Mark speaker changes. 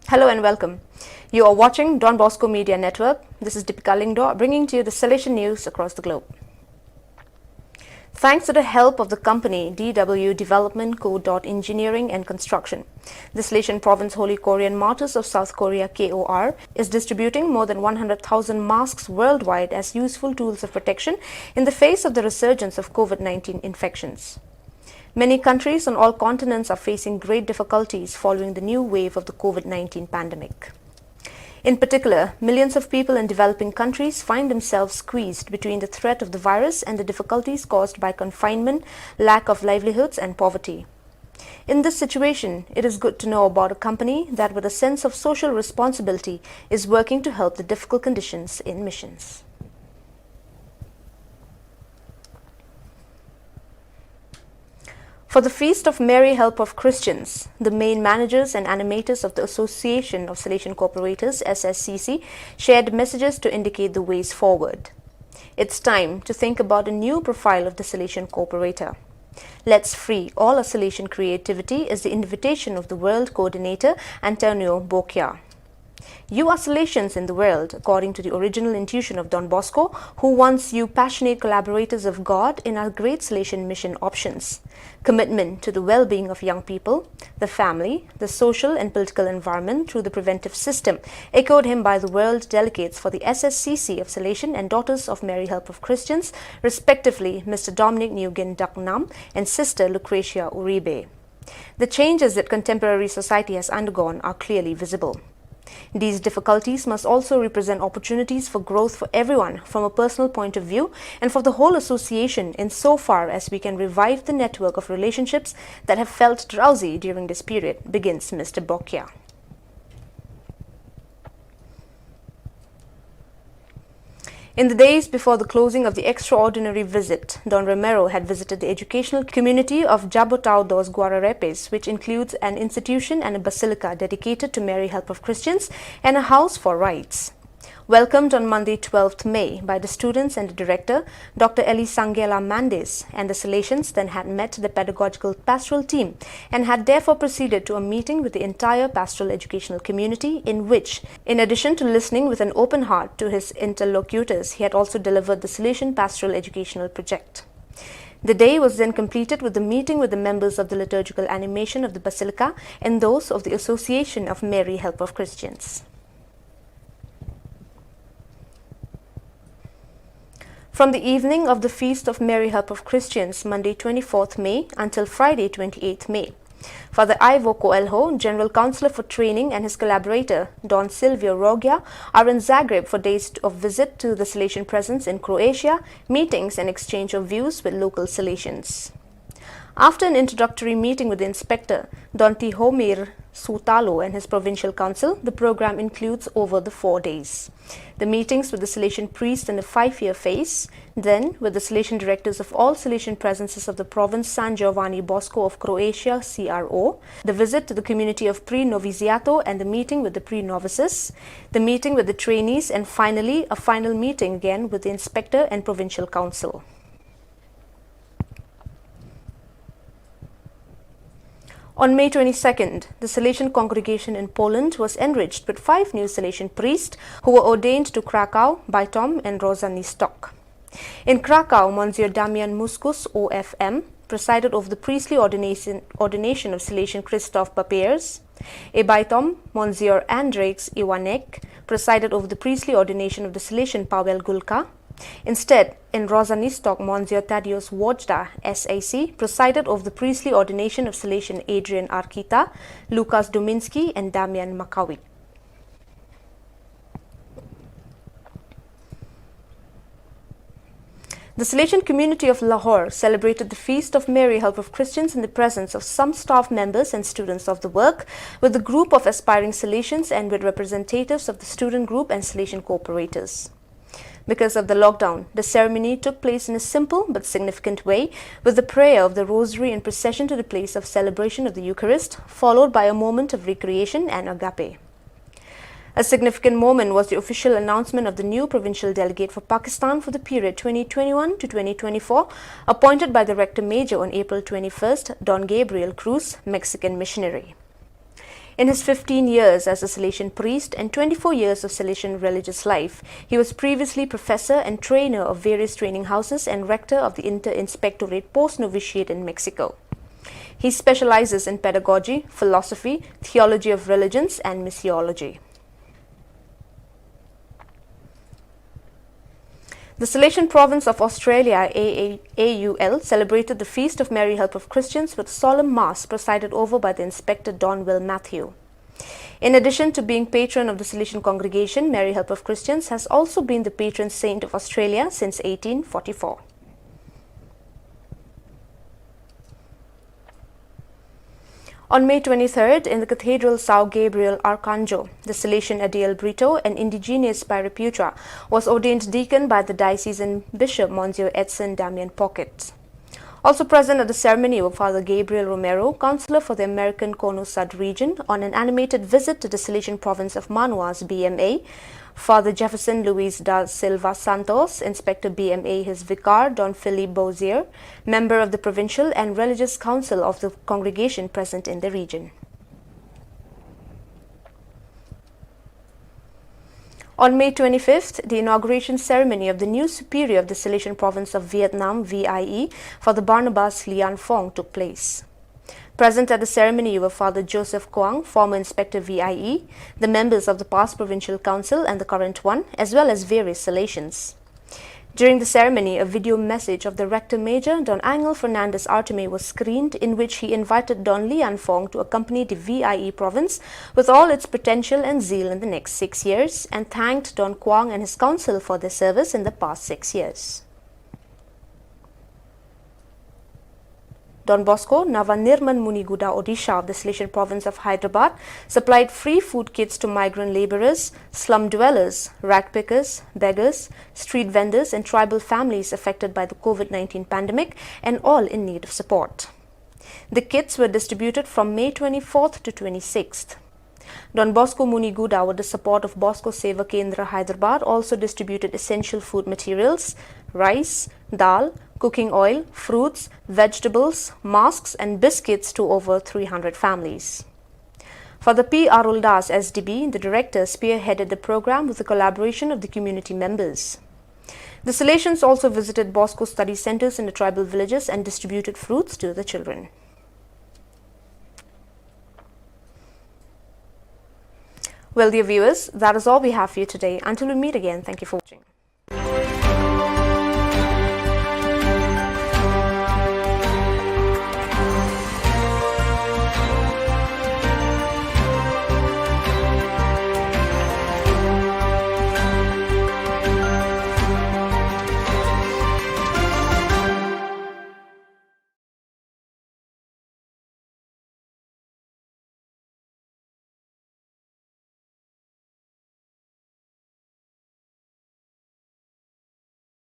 Speaker 1: Hello and welcome. You are watching Don Bosco Media Network. This is Deepika Glboe bringing to you the Salesian news across the globe. Thanks to the help of the company DW Development Co. Engineering and Construction, the Salesian Province Holy Korean Martyrs of South Korea KOR is distributing more than 100,000 masks worldwide as useful tools of protection in the face of the resurgence of COVID-19 infections. Many countries on all continents are facing great difficulties following the new wave of the COVID-19 pandemic. In particular, millions of people in developing countries find themselves squeezed between the threat of the virus and the difficulties caused by confinement, lack of livelihoods, and poverty. In this situation, it is good to know about a company that, with a sense of social responsibility, is working to help the difficult conditions in missions. For the Feast of Mary Help of Christians, the main managers and animators of the Association of Salesian Corporators (SSCC) shared messages to indicate the ways forward. It's time to think about a new profile of the Salesian Corporator. Let's free all our Salesian creativity is the invitation of the World Coordinator Antonio Bocchia. You are Salesians in the world, according to the original intuition of Don Bosco, who wants you passionate collaborators of God in our great Salesian mission options. Commitment to the well-being of young people, the family, the social and political environment through the preventive system, echoed him by the world delegates for the SSCC of Salesian and Daughters of Mary Help of Christians, respectively Mr. Dominic Nguyen Dak Nam and Sister Lucretia Uribe. The changes that contemporary society has undergone are clearly visible. These difficulties must also represent opportunities for growth for everyone from a personal point of view and for the whole association insofar as we can revive the network of relationships that have felt drowsy during this period, begins Mr. Bocchia. In the days before the closing of the extraordinary visit, Don Romero had visited the educational community of Jabotao dos Guararapes, which includes an institution and a basilica dedicated to Mary Help of Christians and a house for rites. Welcomed on Monday 12th May by the students and the director, Dr. Elisangela Mandes, and the Salesians then had met the pedagogical pastoral team and had therefore proceeded to a meeting with the entire pastoral educational community in which, in addition to listening with an open heart to his interlocutors, he had also delivered the Salesian Pastoral Educational Project. The day was then completed with the meeting with the members of the liturgical animation of the Basilica and those of the Association of Mary Help of Christians. From the evening of the Feast of Mary Help of Christians, Monday 24th May, until Friday 28th May, Father Ivo Coelho, General Counselor for Training, and his collaborator, Don Silvio Rogia, are in Zagreb for days of visit to the Salesian presence in Croatia, meetings and exchange of views with local Salesians. After an introductory meeting with the inspector, Don Tihomir Sutalo and his provincial council, the program includes over the 4 days. The meetings with the Salesian priest in the 5-year phase, then with the Salesian directors of all Salesian presences of the province San Giovanni Bosco of Croatia CRO, the visit to the community of pre-noviciato and the meeting with the pre-novices, the meeting with the trainees, and finally a final meeting again with the inspector and provincial council. On May 22nd, the Salesian congregation in Poland was enriched with 5 new Salesian priests who were ordained to Krakow, Bytom and Rozani-Stock. In Krakow, Monsieur Damian Muskus, OFM, presided over the priestly ordination of Salesian Christoph Papiers. In Bytom, Monsieur Andrzej Iwanek presided over the priestly ordination of the Salesian Paweł Gulka. Instead, in Rozani-Stock, Monsieur Tadeusz Wojda, SAC, presided over the priestly ordination of Salesian Adrian Arkita, Lukas Duminski, and Damian Makawik. The Salesian community of Lahore celebrated the Feast of Mary Help of Christians in the presence of some staff members and students of the work, with a group of aspiring Salesians and with representatives of the student group and Salesian corporators. Because of the lockdown, the ceremony took place in a simple but significant way, with the prayer of the Rosary and procession to the place of celebration of the Eucharist, followed by a moment of recreation and agape. A significant moment was the official announcement of the new provincial delegate for Pakistan for the period 2021 to 2024, appointed by the Rector Major on April 21st, Don Gabriel Cruz, Mexican missionary. In his 15 years as a Salesian priest and 24 years of Salesian religious life, he was previously professor and trainer of various training houses and rector of the Inter-Inspectorate Post-Novitiate in Mexico. He specializes in pedagogy, philosophy, theology of religions, and missiology. The Salesian Province of Australia, AUL, celebrated the Feast of Mary Help of Christians with solemn mass presided over by the Inspector Don Will Matthew. In addition to being patron of the Salesian congregation, Mary Help of Christians has also been the patron saint of Australia since 1844. On May 23rd, in the Cathedral São Gabriel Arcanjo, the Salesian Adiel Brito, an indigenous Pariputra, was ordained deacon by the diocesan bishop Monsieur Edson Damian Pocket. Also present at the ceremony were Father Gabriel Romero, Councillor for the American Cono Sud region, on an animated visit to the Salesian province of Manua's BMA, Father Jefferson Luis da Silva Santos, Inspector BMA, his vicar, Don Philippe Bozier, member of the Provincial and Religious Council of the congregation present in the region. On May 25th, the inauguration ceremony of the new superior of the Salesian province of Vietnam, VIE, Father Barnabas Lian Phong, took place. Present at the ceremony were Father Joseph Quang, former Inspector VIE, the members of the past Provincial Council and the current one, as well as various Salesians. During the ceremony, a video message of the Rector Major, Don Angel Fernandez Artime, was screened, in which he invited Don Lian Phong to accompany the VIE province with all its potential and zeal in the next 6 years, and thanked Don Quang and his council for their service in the past 6 years. Don Bosco Navanirman Muniguda Odisha of the Salesian province of Hyderabad supplied free food kits to migrant laborers, slum dwellers, rag pickers, beggars, street vendors and tribal families affected by the COVID-19 pandemic, and all in need of support. The kits were distributed from May 24th to 26th. Don Bosco Muniguda, with the support of Bosco Seva Kendra Hyderabad, also distributed essential food materials, rice, dal, cooking oil, fruits, vegetables, masks and biscuits to over 300 families. Father P. Aruldas, SDB, the director, spearheaded the program with the collaboration of the community members. The Salesians also visited Bosco study centers in the tribal villages and distributed fruits to the children. Well, dear viewers, that is all we have for you today. Until we meet again, thank you for watching.